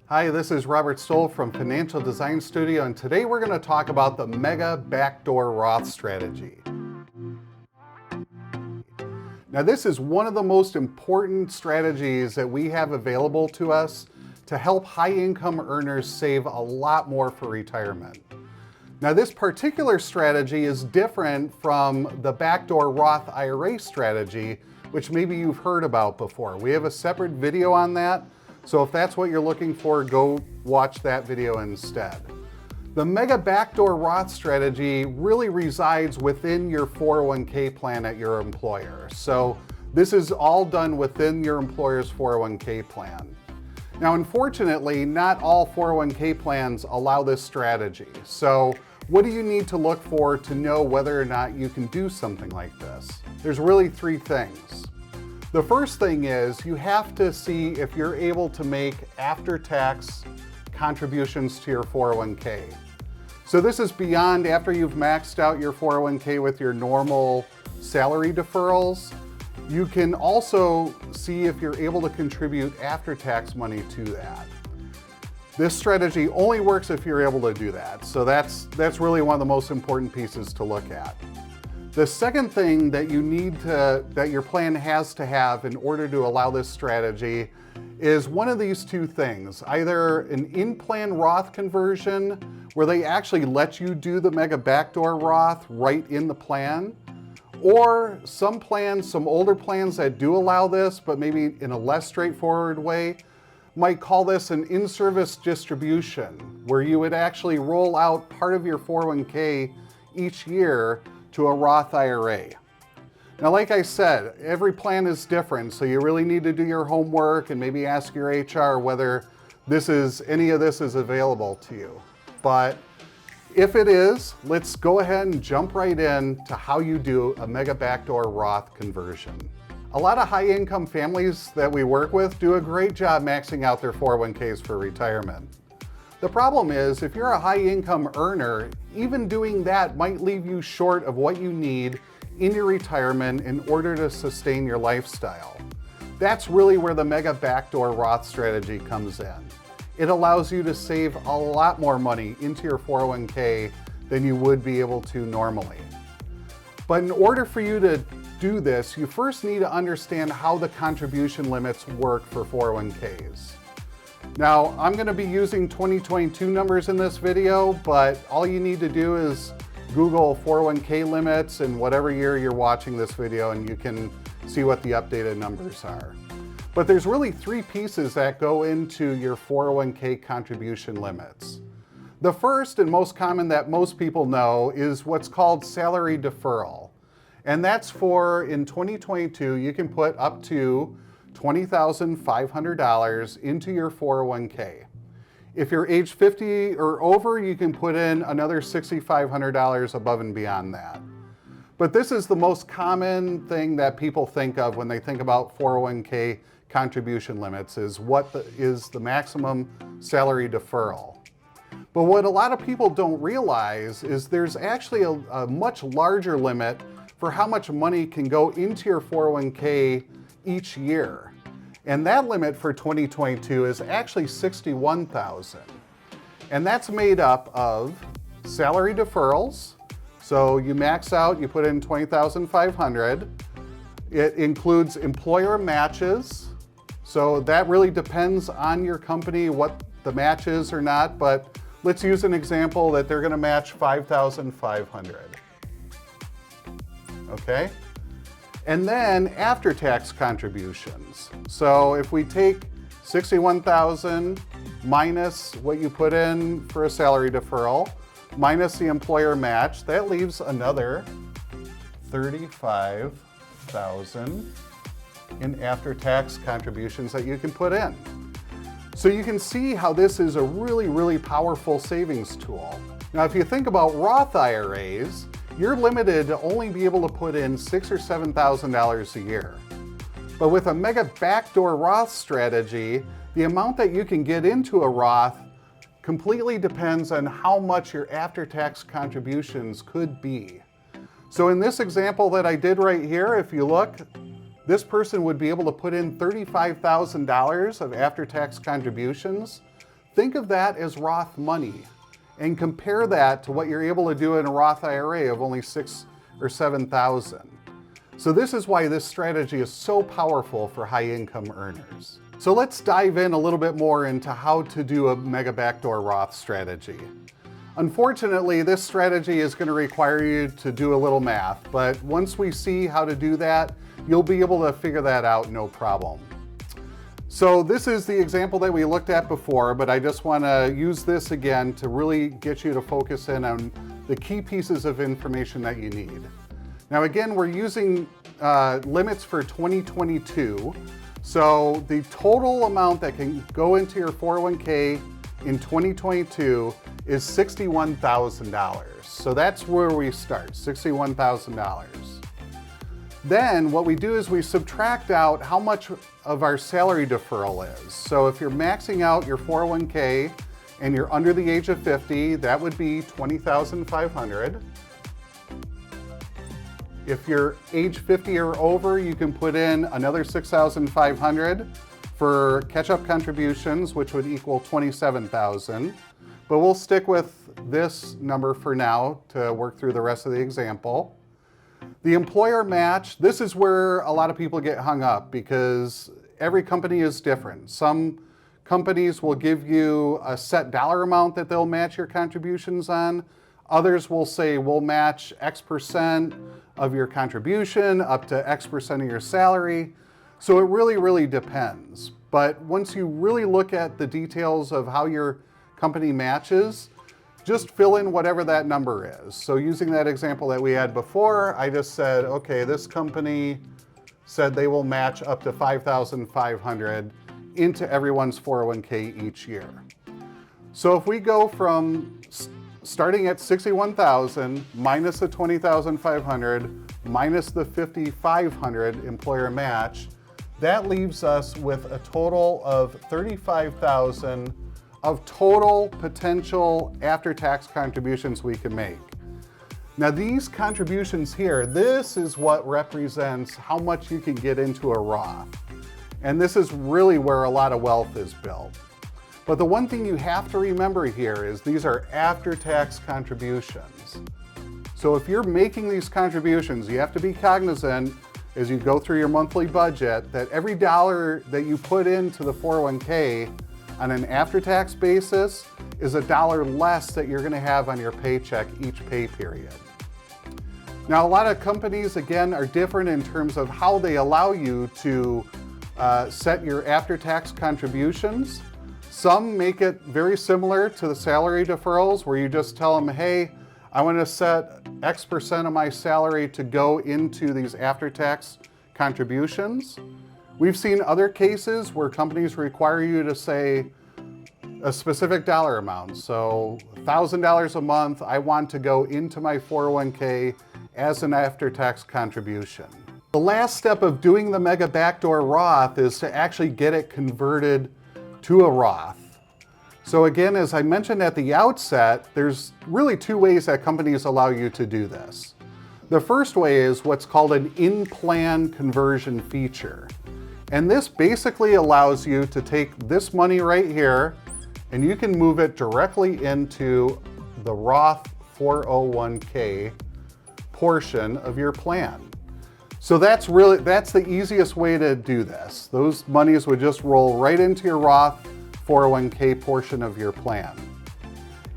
Hi, this is Robert Stoll from Financial Design Studio, and today we're going to talk about the Mega Backdoor Roth strategy. Now, this is one of the most important strategies that we have available to us to help high-income earners save a lot more for retirement. Now, this particular strategy is different from the Backdoor Roth IRA strategy, which maybe you've heard about before. We have a separate video on that, so if that's what you're looking for, go watch that video instead. The Mega Backdoor Roth strategy really resides within your 401k plan at your employer. So this is all done within your employer's 401k plan. Now, unfortunately, not all 401k plans allow this strategy. So what do you need to look for to know whether or not you can do something like this? There's really three things. The first thing is you have to see if you're able to make after-tax contributions to your 401k. So this is beyond after you've maxed out your 401k with your normal salary deferrals. You can also see if you're able to contribute after-tax money to that. This strategy only works if you're able to do that. So that's really one of the most important pieces to look at. The second thing that that your plan has to have in order to allow this strategy is one of these two things, either an in-plan Roth conversion where they actually let you do the Mega Backdoor Roth right in the plan, or some plans, some older plans that do allow this, but maybe in a less straightforward way, might call this an in-service distribution, where you would actually roll out part of your 401k each year to a Roth IRA. Now, like I said, every plan is different, so you really need to do your homework and maybe ask your HR whether any of this is available to you. But if it is, let's go ahead and jump right in to how you do a Mega Backdoor Roth conversion. A lot of high-income families that we work with do a great job maxing out their 401ks for retirement. The problem is, if you're a high-income earner, even doing that might leave you short of what you need in your retirement in order to sustain your lifestyle. That's really where the Mega Backdoor Roth strategy comes in. It allows you to save a lot more money into your 401k than you would be able to normally. But in order for you to do this, you first need to understand how the contribution limits work for 401ks. Now, I'm going to be using 2022 numbers in this video, but all you need to do is Google 401k limits in whatever year you're watching this video, and you can see what the updated numbers are. But there's really three pieces that go into your 401k contribution limits. The first and most common that most people know is what's called salary deferral. And that's for, in 2022, you can put up to $20,500 into your 401k. If you're age 50 or over, you can put in another $6,500 above and beyond that. But this is the most common thing that people think of when they think about 401k contribution limits, is what is the maximum salary deferral. But what a lot of people don't realize is there's actually a much larger limit for how much money can go into your 401k each year. And that limit for 2022 is actually $61,000. And that's made up of salary deferrals. So you max out, you put in $20,500. It includes employer matches. So that really depends on your company what the match is or not, but let's use an example that they're going to match $5,500. Okay? And then after-tax contributions. So if we take $61,000 minus what you put in for a salary deferral, minus the employer match, that leaves another $35,000 in after-tax contributions that you can put in. So you can see how this is a really, really powerful savings tool. Now, if you think about Roth IRAs, you're limited to only be able to put in $6,000 or $7,000 a year. But with a Mega Backdoor Roth strategy, the amount that you can get into a Roth completely depends on how much your after-tax contributions could be. So in this example that I did right here, if you look, this person would be able to put in $35,000 of after-tax contributions. think of that as Roth money and compare that to what you're able to do in a Roth IRA of only $6,000 or $7,000. So this is why this strategy is so powerful for high income earners. So let's dive in a little bit more into how to do a Mega Backdoor Roth strategy. Unfortunately, this strategy is going to require you to do a little math, but once we see how to do that, you'll be able to figure that out no problem. So this is the example that we looked at before, but I just want to use this again to really get you to focus in on the key pieces of information that you need. Now again, we're using limits for 2022. So the total amount that can go into your 401k in 2022 is $61,000. So that's where we start, $61,000. Then what we do is we subtract out how much of our salary deferral is. So if you're maxing out your 401k and you're under the age of 50, that would be $20,500. If you're age 50 or over, you can put in another $6,500 for catch-up contributions, which would equal $27,000. But we'll stick with this number for now to work through the rest of the example. The employer match, this is where a lot of people get hung up because every company is different. Some companies will give you a set dollar amount that they'll match your contributions on. Others will say, we'll match X percent of your contribution up to X percent of your salary. So it really depends. But once you really look at the details of how your company matches, just fill in whatever that number is. So using that example that we had before, I just said, okay, this company said they will match up to $5,500 into everyone's 401k each year. So if we go from starting at $61,000 minus the $20,500 minus the $5,500 employer match, that leaves us with a total of $35,000 of total potential after-tax contributions we can make. Now these contributions here, this is what represents how much you can get into a Roth. And this is really where a lot of wealth is built. But the one thing you have to remember here is these are after-tax contributions. So if you're making these contributions, you have to be cognizant as you go through your monthly budget that every dollar that you put into the 401k on an after-tax basis is $1 less that you're gonna have on your paycheck each pay period. Now, a lot of companies, again, are different in terms of how they allow you to set your after-tax contributions. Some make it very similar to the salary deferrals where you just tell them, hey, I want to set X percent of my salary to go into these after-tax contributions. We've seen other cases where companies require you to say a specific dollar amount. So $1,000 a month, I want to go into my 401k as an after-tax contribution. The last step of doing the Mega Backdoor Roth is to actually get it converted to a Roth. So again, as I mentioned at the outset, there's really two ways that companies allow you to do this. The first way is what's called an in-plan conversion feature. And this basically allows you to take this money right here and you can move it directly into the Roth 401k portion of your plan. So that's the easiest way to do this. Those monies would just roll right into your Roth 401k portion of your plan.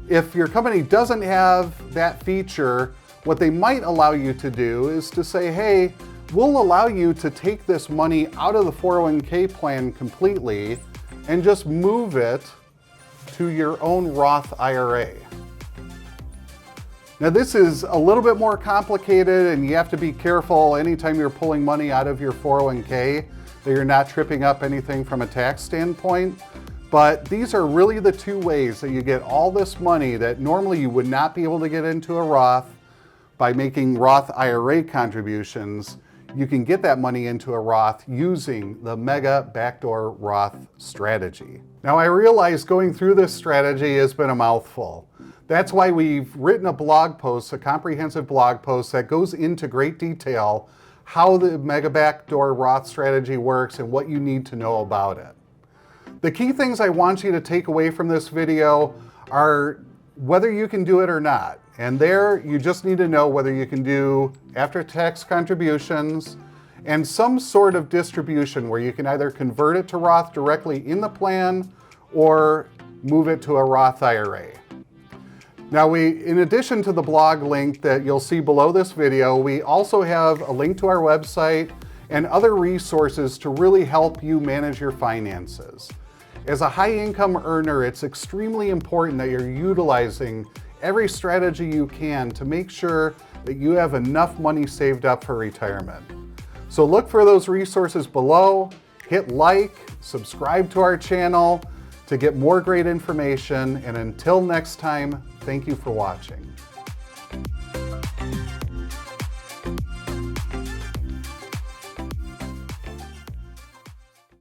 If your company doesn't have that feature, what they might allow you to do is to say, hey, we'll allow you to take this money out of the 401k plan completely and just move it to your own Roth IRA. Now this is a little bit more complicated and you have to be careful anytime you're pulling money out of your 401k that you're not tripping up anything from a tax standpoint. But these are really the two ways that you get all this money that normally you would not be able to get into a Roth by making Roth IRA contributions. You can get that money into a Roth using the Mega Backdoor Roth strategy. Now I realize going through this strategy has been a mouthful. That's why we've written a blog post, a comprehensive blog post that goes into great detail how the Mega Backdoor Roth strategy works and what you need to know about it. The key things I want you to take away from this video are whether you can do it or not. And there, you just need to know whether you can do after-tax contributions and some sort of distribution where you can either convert it to Roth directly in the plan or move it to a Roth IRA. Now in addition to the blog link that you'll see below this video, we also have a link to our website and other resources to really help you manage your finances. As a high income earner, it's extremely important that you're utilizing every strategy you can to make sure that you have enough money saved up for retirement. So look for those resources below, hit like, subscribe to our channel to get more great information, and until next time, thank you for watching.